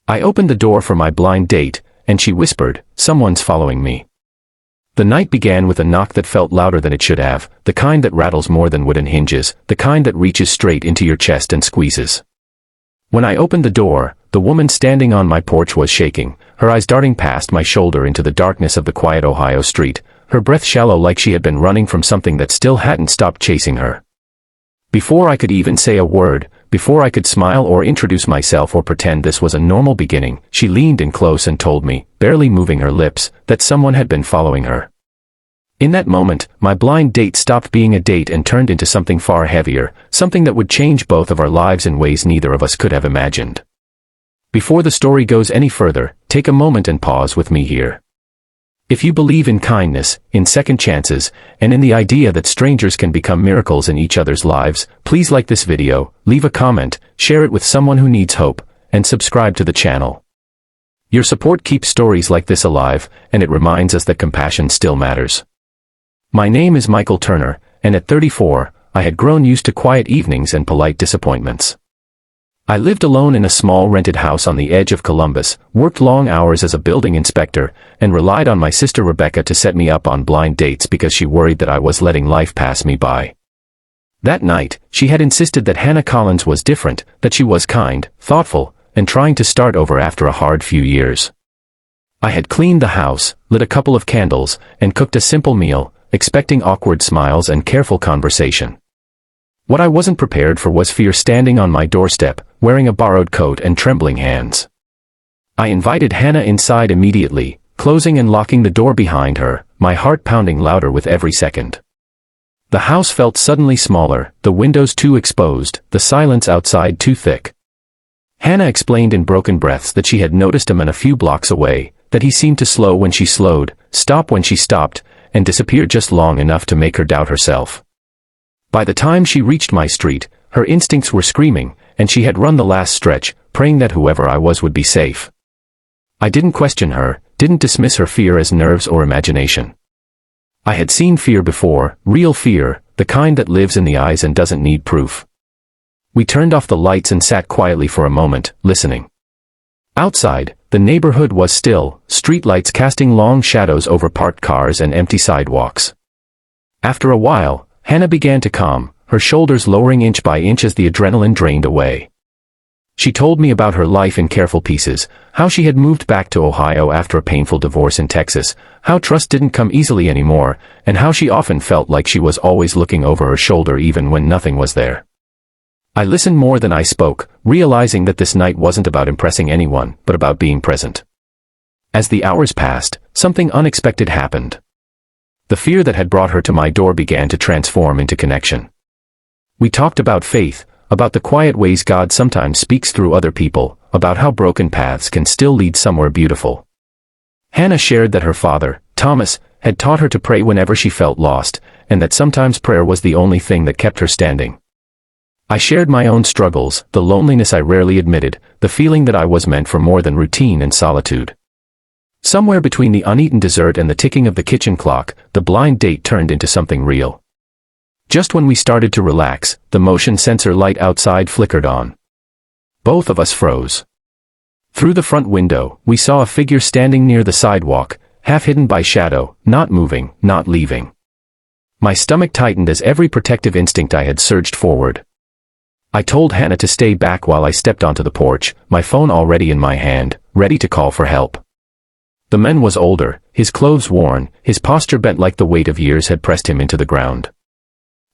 I opened the door for my blind date, and she whispered, "Someone's following me." The night began with a knock that felt louder than it should have, the kind that rattles more than wooden hinges, the kind that reaches straight into your chest and squeezes. When I opened the door, the woman standing on my porch was shaking, her eyes darting past my shoulder into the darkness of the quiet Ohio street, her breath shallow like she had been running from something that still hadn't stopped chasing her. Before I could even say a word, before I could smile or introduce myself or pretend this was a normal beginning, she leaned in close and told me, barely moving her lips, that someone had been following her. In that moment, my blind date stopped being a date and turned into something far heavier, something that would change both of our lives in ways neither of us could have imagined. Before the story goes any further, take a moment and pause with me here. If you believe in kindness, in second chances, and in the idea that strangers can become miracles in each other's lives, please like this video, leave a comment, share it with someone who needs hope, and subscribe to the channel. Your support keeps stories like this alive, and it reminds us that compassion still matters. My name is Michael Turner, and at 34, I had grown used to quiet evenings and polite disappointments. I lived alone in a small rented house on the edge of Columbus, worked long hours as a building inspector, and relied on my sister Rebecca to set me up on blind dates because she worried that I was letting life pass me by. That night, she had insisted that Hannah Collins was different, that she was kind, thoughtful, and trying to start over after a hard few years. I had cleaned the house, lit a couple of candles, and cooked a simple meal, expecting awkward smiles and careful conversation. What I wasn't prepared for was fear standing on my doorstep, wearing a borrowed coat and trembling hands. I invited Hannah inside immediately, closing and locking the door behind her, my heart pounding louder with every second. The house felt suddenly smaller, the windows too exposed, the silence outside too thick. Hannah explained in broken breaths that she had noticed a man a few blocks away, that he seemed to slow when she slowed, stop when she stopped, and disappear just long enough to make her doubt herself. By the time she reached my street, her instincts were screaming, and she had run the last stretch, praying that whoever I was would be safe. I didn't question her, didn't dismiss her fear as nerves or imagination. I had seen fear before, real fear, the kind that lives in the eyes and doesn't need proof. We turned off the lights and sat quietly for a moment, listening. Outside, the neighborhood was still, streetlights casting long shadows over parked cars and empty sidewalks. After a while, Hannah began to calm, her shoulders lowering inch by inch as the adrenaline drained away. She told me about her life in careful pieces, how she had moved back to Ohio after a painful divorce in Texas, how trust didn't come easily anymore, and how she often felt like she was always looking over her shoulder even when nothing was there. I listened more than I spoke, realizing that this night wasn't about impressing anyone, but about being present. As the hours passed, something unexpected happened. The fear that had brought her to my door began to transform into connection. We talked about faith, about the quiet ways God sometimes speaks through other people, about how broken paths can still lead somewhere beautiful. Hannah shared that her father, Thomas, had taught her to pray whenever she felt lost, and that sometimes prayer was the only thing that kept her standing. I shared my own struggles, the loneliness I rarely admitted, the feeling that I was meant for more than routine and solitude. Somewhere between the uneaten dessert and the ticking of the kitchen clock, the blind date turned into something real. Just when we started to relax, the motion sensor light outside flickered on. Both of us froze. Through the front window, we saw a figure standing near the sidewalk, half hidden by shadow, not moving, not leaving. My stomach tightened as every protective instinct I had surged forward. I told Hannah to stay back while I stepped onto the porch, my phone already in my hand, ready to call for help. The man was older, his clothes worn, his posture bent like the weight of years had pressed him into the ground.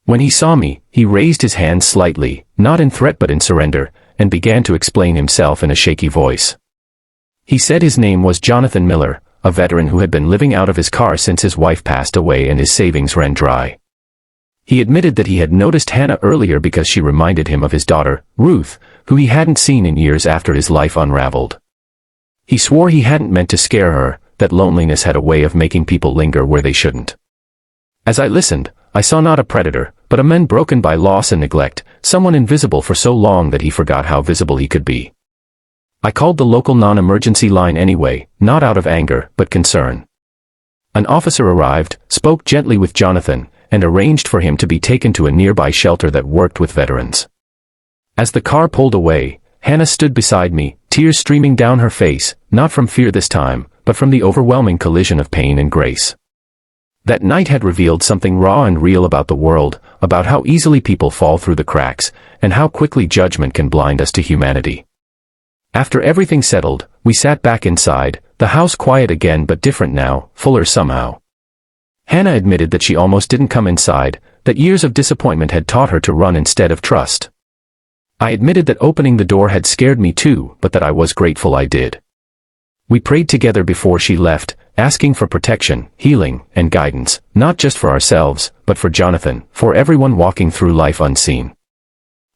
When he saw me, he raised his hands slightly, not in threat but in surrender, and began to explain himself in a shaky voice. He said his name was Jonathan Miller, a veteran who had been living out of his car since his wife passed away and his savings ran dry. He admitted that he had noticed Hannah earlier because she reminded him of his daughter, Ruth, who he hadn't seen in years after his life unraveled. He swore he hadn't meant to scare her, that loneliness had a way of making people linger where they shouldn't. As I listened, I saw not a predator, but a man broken by loss and neglect, someone invisible for so long that he forgot how visible he could be. I called the local non-emergency line anyway, not out of anger, but concern. An officer arrived, spoke gently with Jonathan, and arranged for him to be taken to a nearby shelter that worked with veterans. As the car pulled away, Hannah stood beside me, tears streaming down her face, not from fear this time, but from the overwhelming collision of pain and grace. That night had revealed something raw and real about the world, about how easily people fall through the cracks, and how quickly judgment can blind us to humanity. After everything settled, we sat back inside, the house quiet again but different now, fuller somehow. Hannah admitted that she almost didn't come inside, that years of disappointment had taught her to run instead of trust. I admitted that opening the door had scared me too, but that I was grateful I did. We prayed together before she left, asking for protection, healing, and guidance, not just for ourselves, but for Jonathan, for everyone walking through life unseen.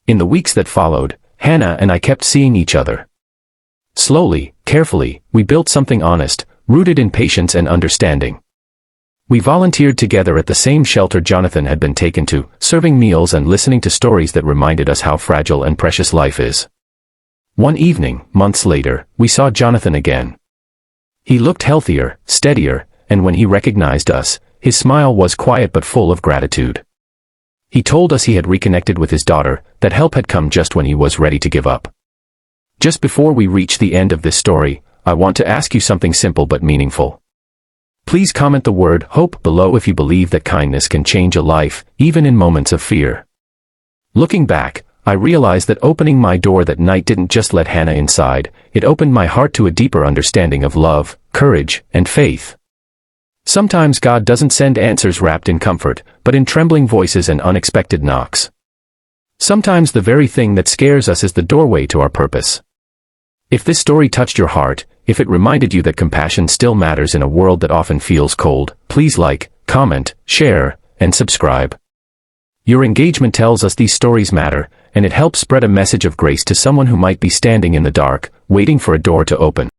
In the weeks that followed, Hannah and I kept seeing each other. Slowly, carefully, we built something honest, rooted in patience and understanding. We volunteered together at the same shelter Jonathan had been taken to, serving meals and listening to stories that reminded us how fragile and precious life is. One evening, months later, we saw Jonathan again. He looked healthier, steadier, and when he recognized us, his smile was quiet but full of gratitude. He told us he had reconnected with his daughter, that help had come just when he was ready to give up. Just before we reach the end of this story, I want to ask you something simple but meaningful. Please comment the word hope below if you believe that kindness can change a life, even in moments of fear. Looking back, I realized that opening my door that night didn't just let Hannah inside, it opened my heart to a deeper understanding of love, courage, and faith. Sometimes God doesn't send answers wrapped in comfort, but in trembling voices and unexpected knocks. Sometimes the very thing that scares us is the doorway to our purpose. If this story touched your heart, if it reminded you that compassion still matters in a world that often feels cold, please like, comment, share, and subscribe. Your engagement tells us these stories matter, and it helps spread a message of grace to someone who might be standing in the dark, waiting for a door to open.